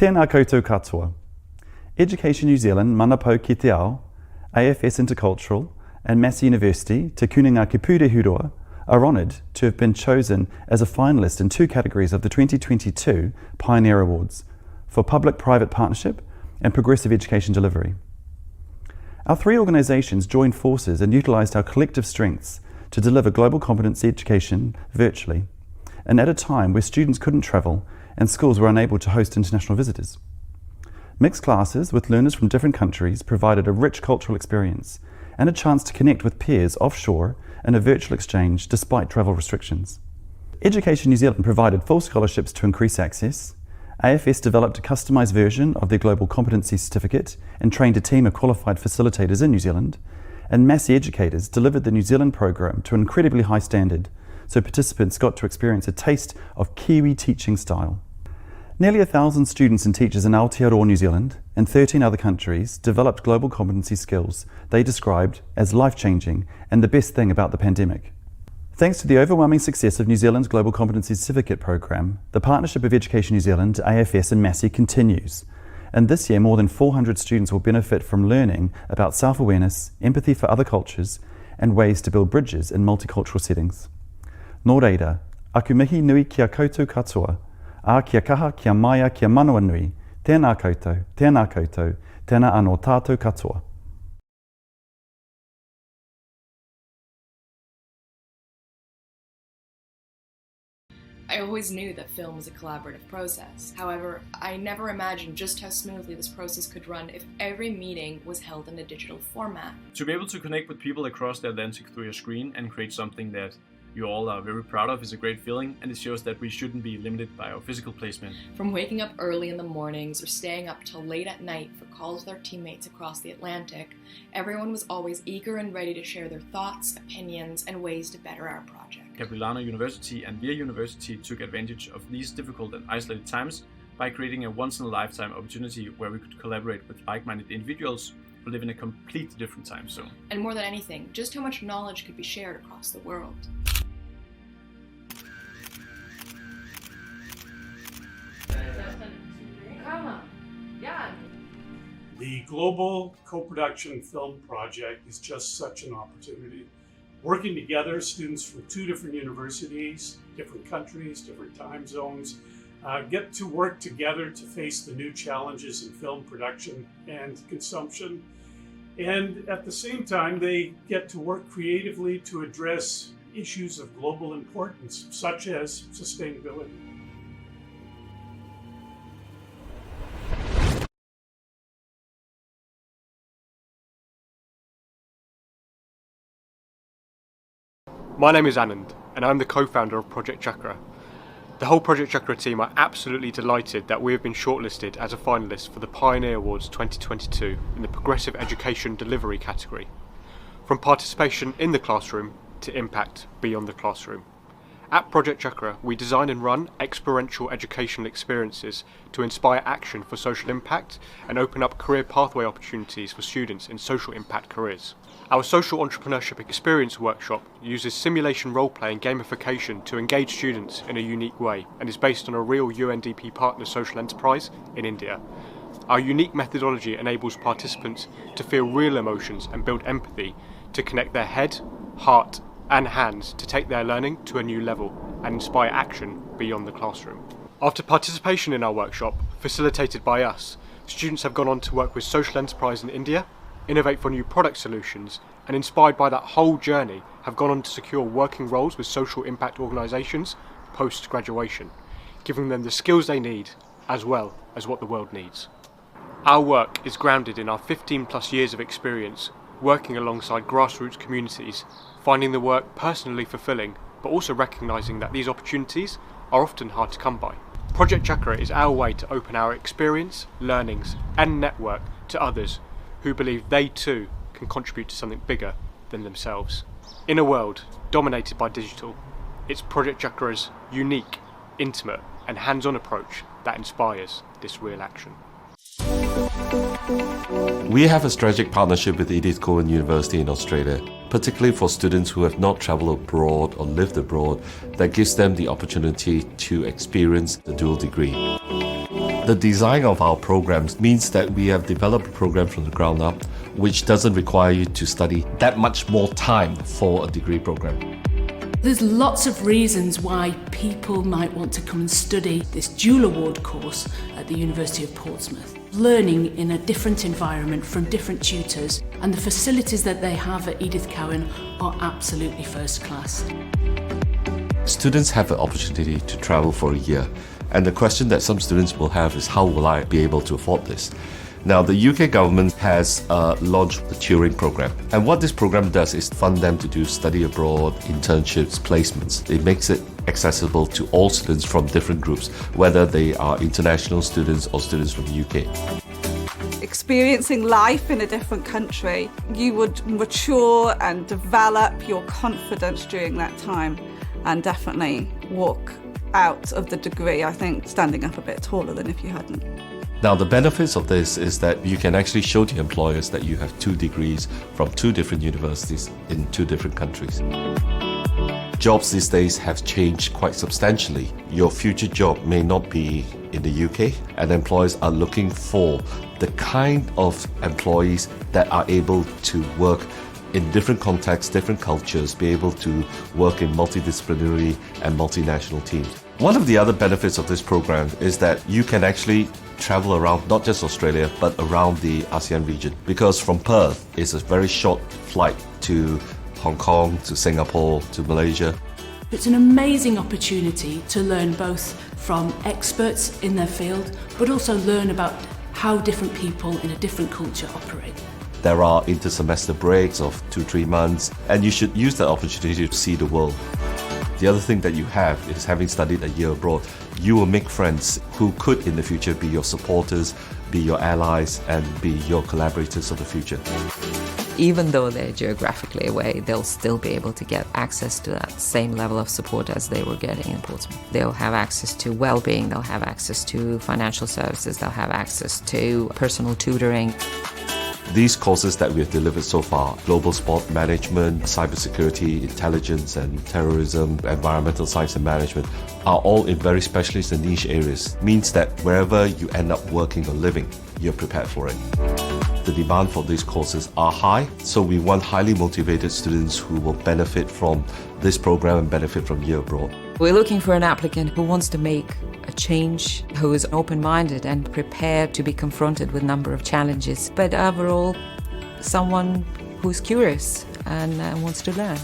Tēnā koutou katoa. Education New Zealand Manapou ki te ao, AFS Intercultural and Massey University, Te Kuninga ki Pūrehurua, are honoured to have been chosen as a finalist in 2 categories of the 2022 Pioneer Awards for Public-Private Partnership and Progressive Education Delivery. Our 3 organisations joined forces and utilised our collective strengths to deliver global competency education virtually, and at a time where students couldn't travel and schools were unable to host international visitors. Mixed classes with learners from different countries provided a rich cultural experience and a chance to connect with peers offshore in a virtual exchange despite travel restrictions. Education New Zealand provided full scholarships to increase access. AFS developed a customised version of their Global Competency Certificate and trained a team of qualified facilitators in New Zealand, and Massey educators delivered the New Zealand program to an incredibly high standard, so participants got to experience a taste of Kiwi teaching style. Nearly 1,000 students and teachers in Aotearoa, New Zealand, and 13 other countries developed global competency skills they described as life-changing and the best thing about the pandemic. Thanks to the overwhelming success of New Zealand's Global Competency Certificate program, the partnership of Education New Zealand, AFS and Massey continues. And this year, more than 400 students will benefit from learning about self-awareness, empathy for other cultures, and ways to build bridges in multicultural settings. Nō reira, aku mihi nui kia koutou katoa, a kia kaha kia maia kia manawa nui, tēnā koutou, tēnā anō tātou katoa. I always knew that film was a collaborative process. However, I never imagined just how smoothly this process could run if every meeting was held in a digital format. To be able to connect with people across the Atlantic through your screen and create something that you all are very proud of is a great feeling, and it shows that we shouldn't be limited by our physical placement. From waking up early in the mornings or staying up till late at night for calls with our teammates across the Atlantic, everyone was always eager and ready to share their thoughts, opinions, and ways to better our project. Capilano University and Via University took advantage of these difficult and isolated times by creating a once-in-a-lifetime opportunity where we could collaborate with like-minded individuals who live in a completely different time zone. And more than anything, just how much knowledge could be shared across the world. The Global Co-Production Film Project is just such an opportunity. Working together, students from 2 different universities, different countries, different time zones, get to work together to face the new challenges in film production and consumption. And at the same time, they get to work creatively to address issues of global importance, such as sustainability. My name is Anand, and I'm the co-founder of ProjectCHAKRA. The whole ProjectCHAKRA team are absolutely delighted that we have been shortlisted as a finalist for the Pioneer Awards 2022 in the Progressive Education Delivery category. From participation in the classroom to impact beyond the classroom. At ProjectCHAKRA, we design and run experiential educational experiences to inspire action for social impact and open up career pathway opportunities for students in social impact careers. Our social entrepreneurship experience workshop uses simulation role-play and gamification to engage students in a unique way and is based on a real UNDP partner social enterprise in India. Our unique methodology enables participants to feel real emotions and build empathy to connect their head, heart and hands to take their learning to a new level and inspire action beyond the classroom. After participation in our workshop, facilitated by us, students have gone on to work with social enterprise in India, innovate for new product solutions, and inspired by that whole journey have gone on to secure working roles with social impact organisations post-graduation, giving them the skills they need as well as what the world needs. Our work is grounded in our 15+ years of experience working alongside grassroots communities, finding the work personally fulfilling, but also recognising that these opportunities are often hard to come by. ProjectCHAKRA is our way to open our experience, learnings and network to others who believe they too can contribute to something bigger than themselves. In a world dominated by digital, it's ProjectCHAKRA's unique, intimate and hands-on approach that inspires this real action. We have a strategic partnership with Edith Cowan University in Australia, particularly for students who have not travelled abroad or lived abroad, that gives them the opportunity to experience the dual degree. The design of our programs means that we have developed a program from the ground up, which doesn't require you to study that much more time for a degree program. There's lots of reasons why people might want to come and study this dual award course at the University of Portsmouth. Learning in a different environment from different tutors, and the facilities that they have at Edith Cowan are absolutely first class. Students have the opportunity to travel for a year, and the question that some students will have is, how will I be able to afford this? Now, the UK government has launched the Turing program, and what this program does is fund them to do study abroad, internships, placements. It makes it accessible to all students from different groups, whether they are international students or students from the UK. Experiencing life in a different country, you would mature and develop your confidence during that time, and definitely walk out of the degree, I think, standing up a bit taller than if you hadn't. Now, the benefits of this is that you can actually show to employers that you have 2 degrees from 2 different universities in 2 different countries. Jobs these days have changed quite substantially. Your future job may not be in the UK, and employers are looking for the kind of employees that are able to work in different contexts, different cultures, be able to work in multidisciplinary and multinational teams. One of the other benefits of this program is that you can actually travel around not just Australia but around the ASEAN region, because from Perth it's a very short flight to Hong Kong, to Singapore, to Malaysia. It's an amazing opportunity to learn both from experts in their field, but also learn about how different people in a different culture operate. There are inter-semester breaks of 2-3 months, and you should use that opportunity to see the world. The other thing that you have is, having studied a year abroad, you will make friends who could in the future be your supporters, be your allies, and be your collaborators of the future. Even though they're geographically away, they'll still be able to get access to that same level of support as they were getting in Portsmouth. They'll have access to well-being, they'll have access to financial services, they'll have access to personal tutoring. These courses that we have delivered so far, global sport management, cybersecurity, intelligence and terrorism, environmental science and management, are all in very specialist and niche areas. Means that wherever you end up working or living, you're prepared for it. The demand for these courses are high, so we want highly motivated students who will benefit from this program and benefit from year abroad. We're looking for an applicant who wants to make a change, who is open-minded and prepared to be confronted with a number of challenges, but overall, someone who's curious and wants to learn.